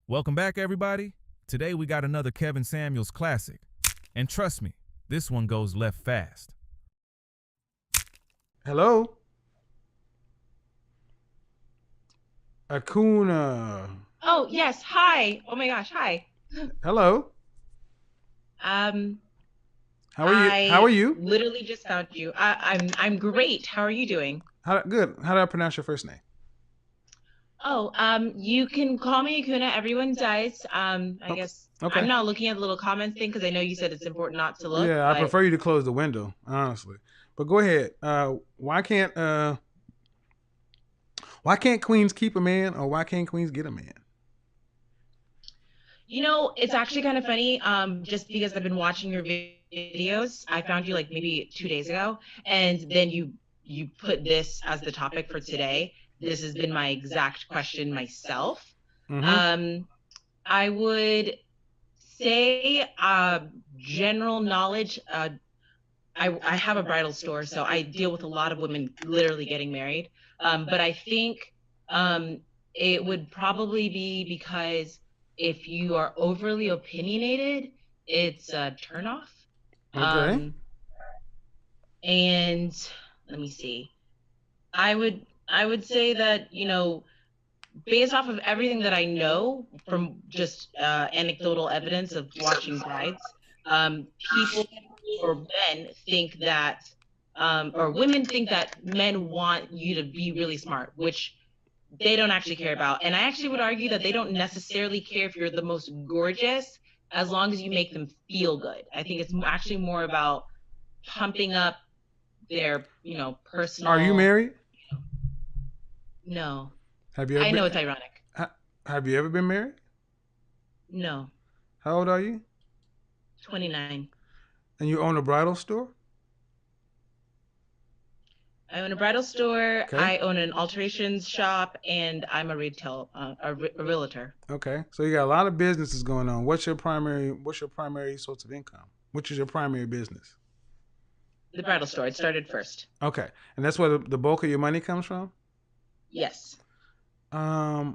Welcome back, everybody. Today we got another Kevin Samuels classic. And trust me, this one goes left fast. Hello? Akuna. Oh, yes. Hi. Oh my gosh. Hi. Hello. Um, How are you? How are you? Literally just found you. I'm great. How are you doing? Good. How do I pronounce your first name? Oh, you can call me Akuna. Everyone does. I guess Okay. I'm not looking at the little comments thing because I know you said it's important not to look. Yeah, I prefer you to close the window, honestly. But go ahead. Why can't queens keep a man, or why can't queens get a man? You know, it's actually kind of funny. Just because I've been watching your videos, I found you like maybe 2 days ago, and then you put this as the topic for today. This has been my exact question myself. Mm-hmm. I would say general knowledge. I have a bridal store, so I deal with a lot of women literally getting married. But I think it would probably be because if you are overly opinionated, it's a turnoff. Okay. And let me see. I would say that, you know, based off of everything that I know from just anecdotal evidence of watching brides, people or men think that, or women think that men want you to be really smart, which they don't actually care about. And I actually would argue that they don't necessarily care if you're the most gorgeous, as long as you make them feel good. I think it's actually more about pumping up their, you know, personal. Are you married? No. Have you ever I know it's ironic. Have you ever been married? No. How old are you? 29. And you own a bridal store? I own a bridal store. Okay. I own an alterations shop, and I'm a realtor. Okay. So you got a lot of businesses going on. What's your primary source of income? Which is your primary business? The bridal store. It started first. Okay. And that's where the bulk of your money comes from? Yes. All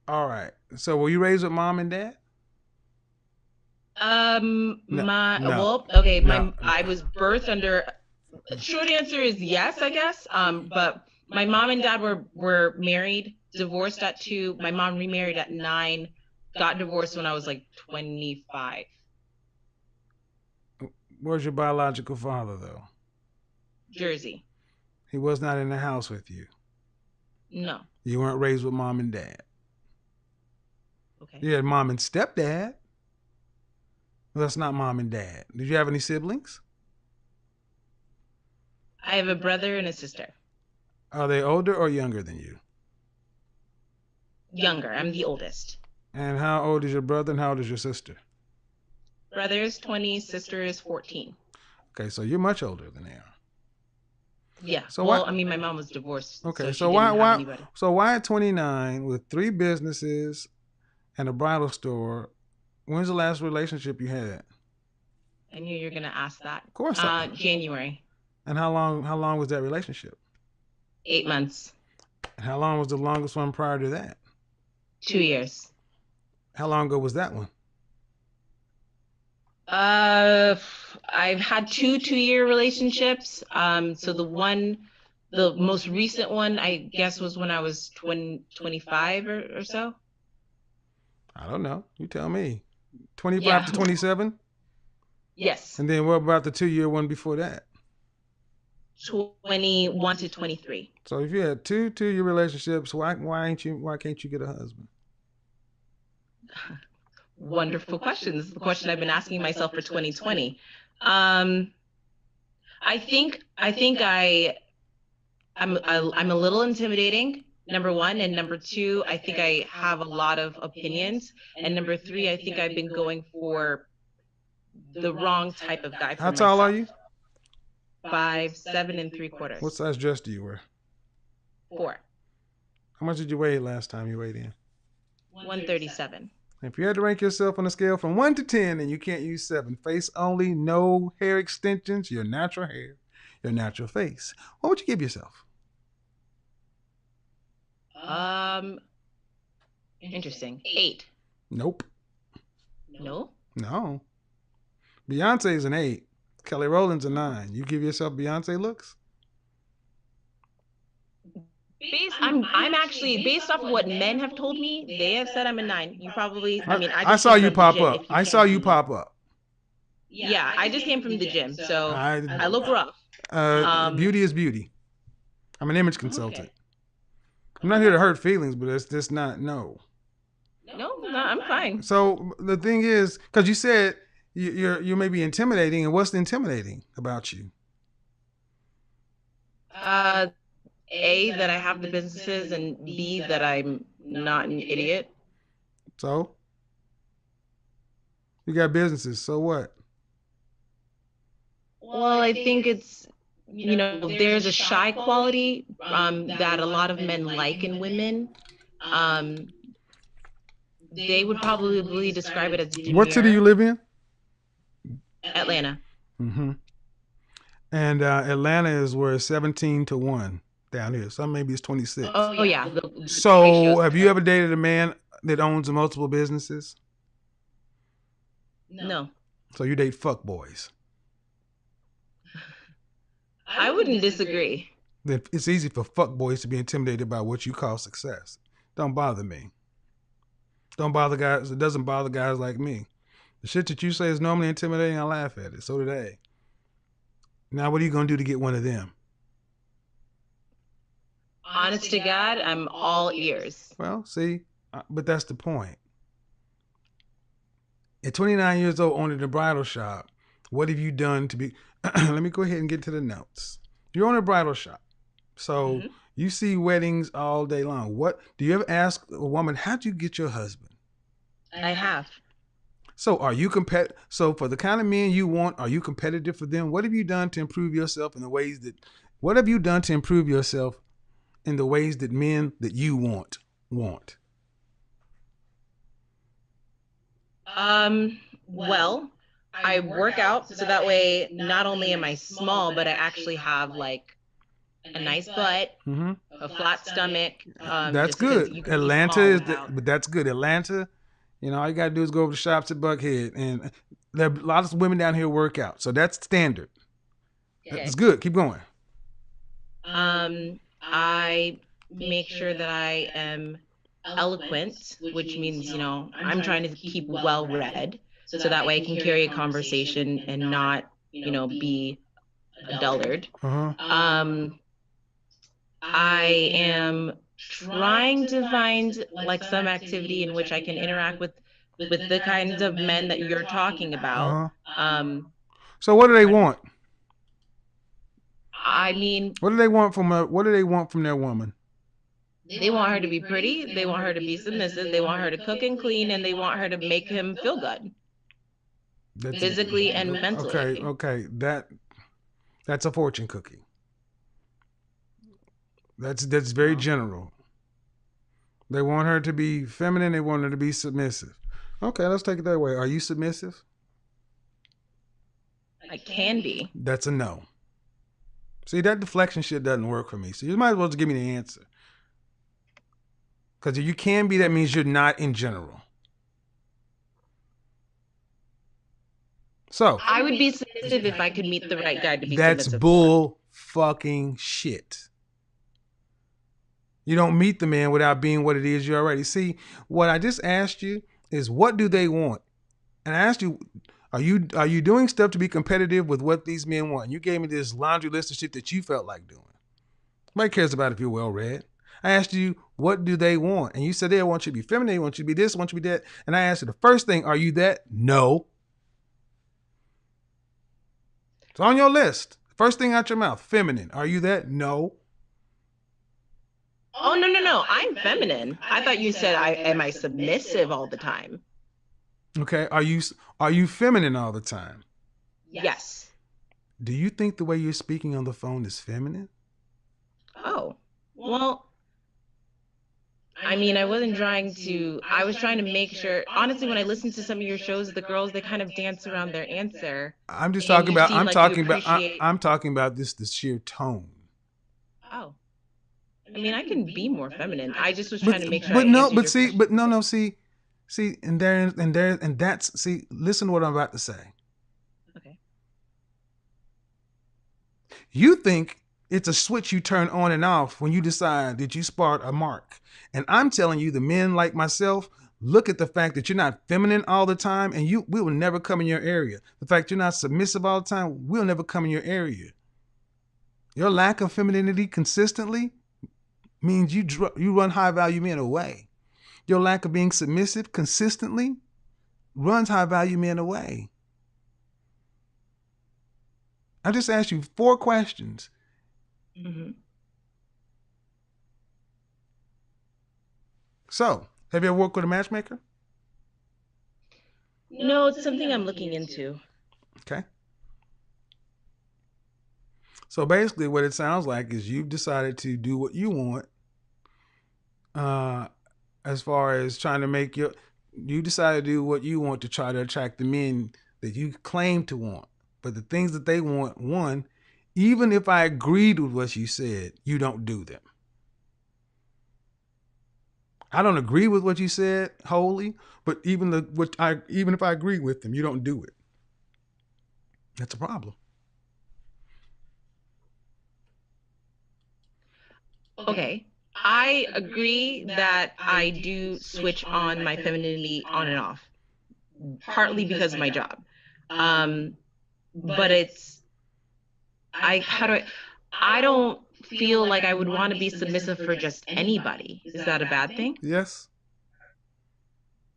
right. So were you raised with mom and dad? No. No. I was birthed under. Short answer is yes, I guess. But my mom and dad were married, divorced at 2. My mom remarried at 9, got divorced when I was like 25. Where's your biological father, though? Jersey. He was not in the house with you? No. You weren't raised with mom and dad? Okay. You had mom and stepdad? Well, that's not mom and dad. Did you have any siblings? I have a brother and a sister. Are they older or younger than you? Younger. I'm the oldest. And how old is your brother and how old is your sister? Brother is 20, sister is 14. Okay, so you're much older than they are. Yeah. So well, I mean, my mom was divorced. Okay, so why at 29 with 3 businesses and a bridal store? When's the last relationship you had? I knew you were gonna ask that. Of course. January. And how long was that relationship? 8 months. And how long was the longest one prior to that? 2 years. How long ago was that one? I've had 2-year relationships. So the most recent one, I guess, was when I was 25 or so. I don't know. You tell me. 25 to 27? Yes. And then what about the 2-year one before that? 21 to 23. So if you had 2-year relationships, why can't you get a husband? Wonderful question. This is the question I've been asking myself for 2020. I think I'm a little intimidating, number 1, and number 2, I think I have a lot of opinions, and number 3, I think I've been going for the wrong type of guy for How myself. tall are you? 5'7"3/4". What size dress do you wear? 4. How much did you weigh last time you weighed in? 137. If you had to rank yourself on a scale from 1 to 10 and you can't use 7, face only, no hair extensions, your natural hair, your natural face, what would you give yourself? Interesting. 8. Nope. No. No. Beyonce's an 8. Kelly Rowland's a 9. You give yourself Beyonce looks? I'm actually based off of what men have told me. They have said I'm a 9. You probably. I mean, I I just saw came you from the pop gym. up. If you I can't saw you see me. pop up. Yeah, I just came from the gym, so I look rough. Beauty is beauty. I'm an image consultant. I'm not here to hurt feelings, but it's just not, no. No, I'm fine. So the thing is, because you said you may be intimidating, and what's intimidating about you? A, that I have the businesses, and B, that I'm not an idiot. So you got businesses. So what? Well, I think it's, there's a shy quality that a lot of men like in women. They would probably describe it as demure. What city you live in? Atlanta. Mm-hmm. And Atlanta is where it's 17-1 down here. Some maybe it's 26. Oh yeah. So have you ever dated a man that owns multiple businesses? No. So you date fuck boys. I wouldn't disagree. Then it's easy for fuck boys to be intimidated by what you call success. Don't bother me. Don't bother guys. It doesn't bother guys like me. The shit that you say is normally intimidating, I laugh at it. So do they. Now, what are you going to do to get one of them? Honest to God, I'm all ears. Well, see, but that's the point. At 29 years old, owning a bridal shop, what have you done to be... Let me go ahead and get to the notes. You own a bridal shop. So you see weddings all day long. What do you ever ask a woman, how'd you get your husband? I have. So are you So for the kind of men you want, are you competitive for them? What have you done to improve yourself in the ways that... What have you done to improve yourself in the ways that men that you want? Well, I work out so that way not only am I small, but I actually have like a nice butt, a flat stomach. That's good. Atlanta is, but that's good. Atlanta, all you gotta do is go over to shops at Buckhead, and there are a lot of women down here work out, so that's standard. That's good. Keep going. I make sure that I am eloquent, which means, I'm trying to keep well read so that way I can carry a conversation and not, be a dullard. I am trying to find like some activity in which I can interact with the kinds of men that you're talking about. So what do they want? I mean, what do they want from their woman? They want her to be pretty. They want her to be submissive. They want her to cook and clean, and they want her to make him feel good, physically and mentally. Okay. That's a fortune cookie. That's very general. They want her to be feminine. They want her to be submissive. Okay, let's take it that way. Are you submissive? I can be. That's a no. See, that deflection shit doesn't work for me. So you might as well just give me the answer. Because if you can be, that means you're not in general. So I would be submissive if I could meet the right guy to be submissive. That's bull fucking shit. You don't meet the man without being what it is you already. See, what I just asked you is, what do they want? And I asked you, are you doing stuff to be competitive with what these men want? You gave me this laundry list of shit that you felt like doing. Nobody cares about if you're well read. I asked you, what do they want? And you said they want you to be feminine, they want you to be this, want you to be that. And I asked you the first thing, are you that? No. It's on your list. First thing out your mouth, feminine. Are you that? No. Oh, no. I'm feminine. I thought you said, am I submissive all the time? Okay. Are you feminine all the time? Yes. Do you think the way you're speaking on the phone is feminine? Oh, well, I mean, I was trying to make sure, honestly, when I listen to some of your shows, the girls, they kind of dance around their answer. I'm talking about the sheer tone. Oh. I mean, I can be more feminine. I just was trying to make sure. See, See, and that's, see, listen to what I'm about to say. Okay. You think it's a switch you turn on and off when you decide that you spot a mark. And I'm telling you, the men like myself, look at the fact that you're not feminine all the time, and we will never come in your area. The fact you're not submissive all the time, we'll never come in your area. Your lack of femininity consistently means you run high value men away. Your lack of being submissive consistently runs high value men away. I just asked you 4 questions. Mm-hmm. So, have you ever worked with a matchmaker? No, it's something I'm looking into. Okay. So basically what it sounds like is you've decided to do what you want, as far as trying to you decided to do what you want to try to attract the men that you claim to want. But the things that they want, one, even if I agreed with what you said, you don't do them. I don't agree with what you said wholly, but even if I agree with them, you don't do it. That's a problem. Okay. I agree that I do switch on my femininity on and off, partly because of my job. But I don't feel like I would want to be submissive for just anybody. Is that a bad thing? Yes.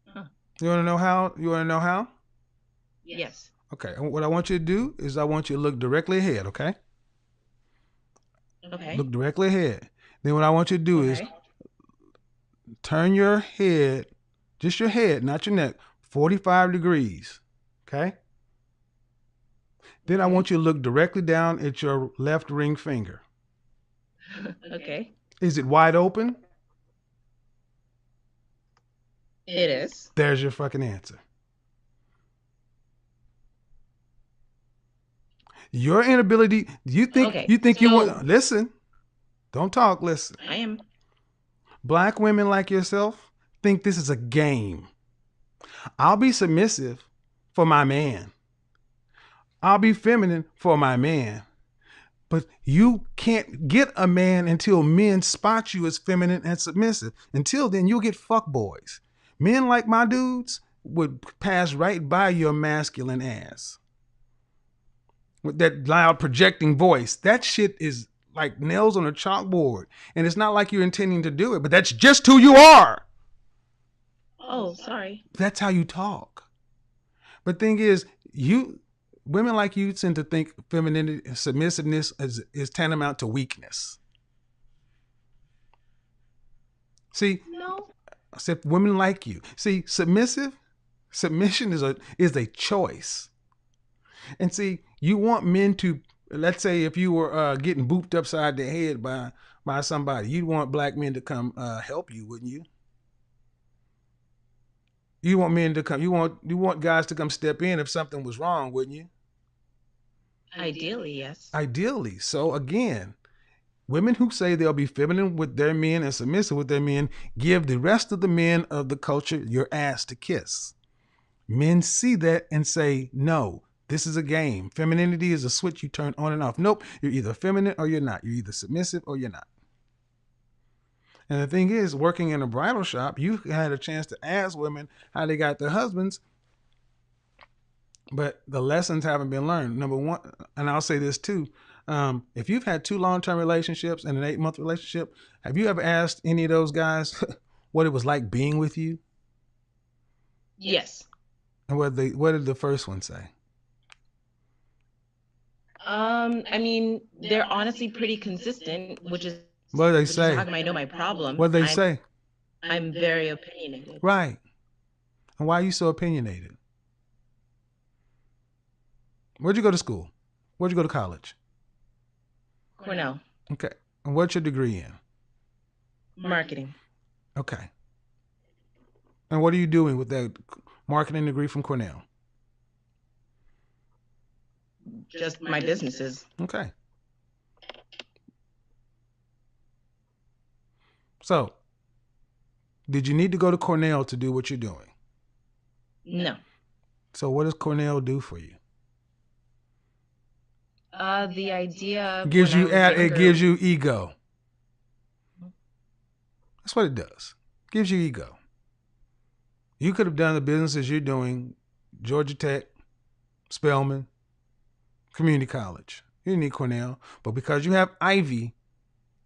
Huh. You want to know how? Yes. Okay. What I want you to do is I want you to look directly ahead, okay? Okay. Look directly ahead. Then what I want you to do is turn your head, just your head, not your neck, 45 degrees, okay? Then I want you to look directly down at your left ring finger. Okay. Is it wide open? It is. There's your fucking answer. Your inability, you think you want, listen, don't talk, listen. I am. Black women like yourself think this is a game. I'll be submissive for my man. I'll be feminine for my man. But you can't get a man until men spot you as feminine and submissive. Until then, you'll get fuckboys. Men like my dudes would pass right by your masculine ass. With that loud projecting voice. That shit is like nails on a chalkboard. And it's not like you're intending to do it, but that's just who you are. Oh, sorry. That's how you talk. But thing is, women like you tend to think femininity, submissiveness is tantamount to weakness. See, No. I said women like you. See, submission is a choice. And see, you want men to, let's say if you were getting booped upside the head by somebody, you'd want black men to come help you, wouldn't you? You want men to come, you want guys to come step in if something was wrong, wouldn't you? Ideally, yes. Ideally. So again, women who say they'll be feminine with their men and submissive with their men give the rest of the men of the culture your ass to kiss. Men see that and say, no, this is a game. Femininity is a switch you turn on and off. Nope, you're either feminine or you're not. You're either submissive or you're not. And the thing is, working in a bridal shop, you had a chance to ask women how they got their husbands, but the lessons haven't been learned. Number one, and I'll say this too, if you've had 2 long-term relationships and an 8-month relationship, have you ever asked any of those guys what it was like being with you? Yes. And what did the first one say? I mean, they're honestly pretty consistent, which is What did they say? how come I know my problem. What did they say? I'm very opinionated. Right. And why are you so opinionated? Where'd you go to school? Where'd you go to college? Cornell. Okay. And what's your degree in? Marketing. Okay. And what are you doing with that marketing degree from Cornell? Just my businesses. Okay. So, did you need to go to Cornell to do what you're doing? No. So what does Cornell do for you? The idea It gives when I you was it younger. gives you ego. That's what it does. It gives you ego. You could have done the businesses you're doing, Georgia Tech, Spelman, community college. You didn't need Cornell, but because you have Ivy,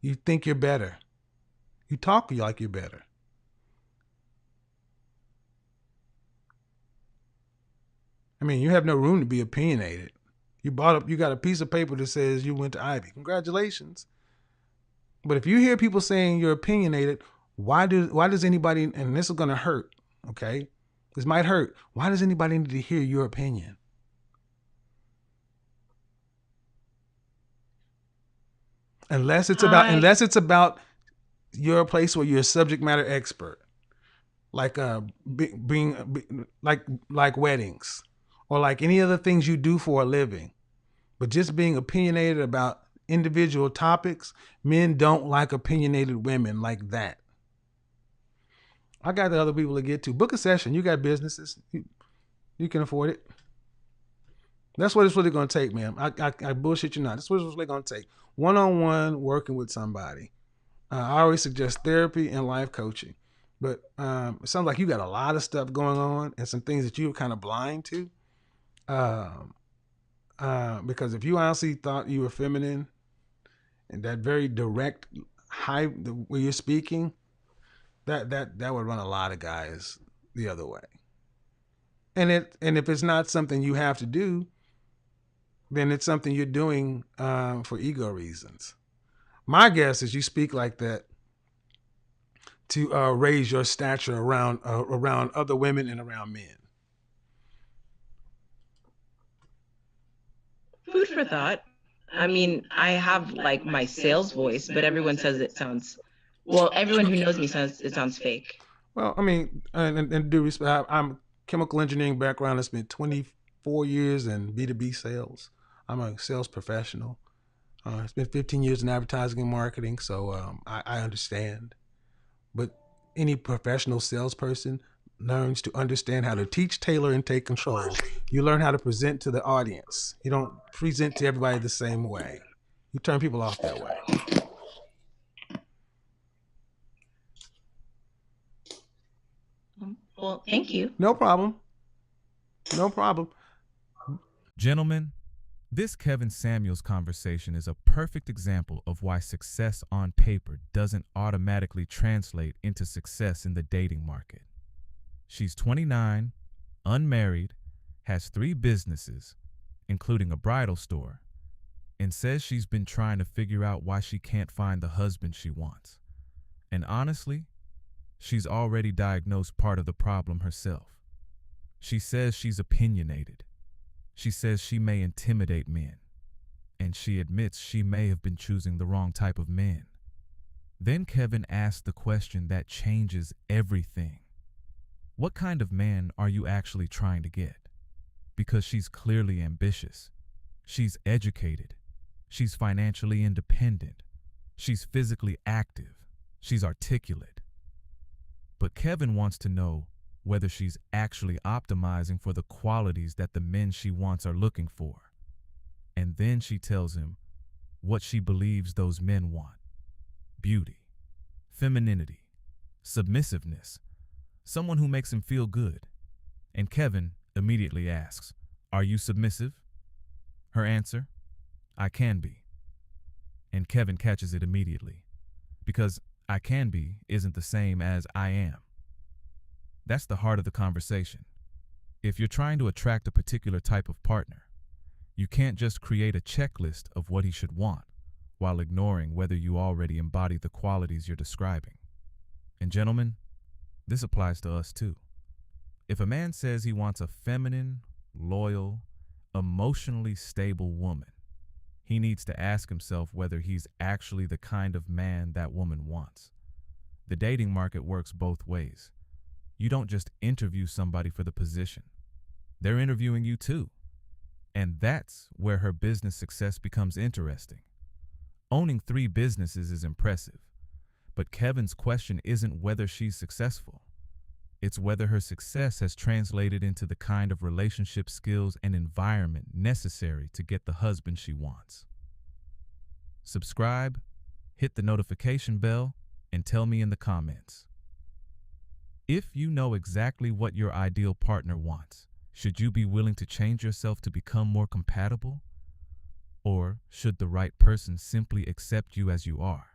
you think you're better. You talk like you're better. I mean, you have no room to be opinionated. You got a piece of paper that says you went to Ivy. Congratulations. But if you hear people saying you're opinionated, why does anybody, and this is going to hurt, okay? This might hurt. Why does anybody need to hear your opinion? Unless it's about you're a place where you're a subject matter expert, like being like weddings, or like any other things you do for a living. But just being opinionated about individual topics, men don't like opinionated women like that. I got the other people to get to. Book a session. You got businesses. You can afford it. That's what it's really going to take, man. I bullshit you not. That's what it's really going to take. One-on-one working with somebody. I always suggest therapy and life coaching. But it sounds like you got a lot of stuff going on and some things that you're kind of blind to. Because if you honestly thought you were feminine and that very direct, high, where you're speaking, that would run a lot of guys the other way. And if it's not something you have to do, then it's something you're doing for ego reasons. My guess is you speak like that to raise your stature around other women and around men. Food for thought. I mean, I have like my sales voice, but everyone says it sounds, well, everyone who knows me says it sounds fake. Well, I mean, and due respect, I'm chemical engineering background. I spent 24 years in B2B sales. I'm a sales professional. I spent 15 years in advertising and marketing, so I understand. But any professional salesperson learns to understand how to teach, tailor, and take control. You learn how to present to the audience. You don't present to everybody the same way. You turn people off that way. Well, thank you. No problem. No problem. Gentlemen, this Kevin Samuels conversation is a perfect example of why success on paper doesn't automatically translate into success in the dating market. She's 29, unmarried, has 3 businesses, including a bridal store, and says she's been trying to figure out why she can't find the husband she wants. And honestly, she's already diagnosed part of the problem herself. She says she's opinionated. She says she may intimidate men, and she admits she may have been choosing the wrong type of men. Then Kevin asks the question that changes everything. What kind of man are you actually trying to get? Because she's clearly ambitious. She's educated. She's financially independent. She's physically active. She's articulate. But Kevin wants to know whether she's actually optimizing for the qualities that the men she wants are looking for. And then she tells him what she believes those men want: beauty, femininity, submissiveness, someone who makes him feel good. And Kevin immediately asks, "Are you submissive?" Her answer, "I can be." And Kevin catches it immediately, because "I can be" isn't the same as "I am." That's the heart of the conversation. If you're trying to attract a particular type of partner, you can't just create a checklist of what he should want while ignoring whether you already embody the qualities you're describing. And gentlemen, this applies to us too. If a man says he wants a feminine, loyal, emotionally stable woman, he needs to ask himself whether he's actually the kind of man that woman wants. The dating market works both ways. You don't just interview somebody for the position. They're interviewing you too. And that's where her business success becomes interesting. Owning 3 businesses is impressive, but Kevin's question isn't whether she's successful. It's whether her success has translated into the kind of relationship skills and environment necessary to get the husband she wants. Subscribe, hit the notification bell, and tell me in the comments. If you know exactly what your ideal partner wants, should you be willing to change yourself to become more compatible? Or should the right person simply accept you as you are?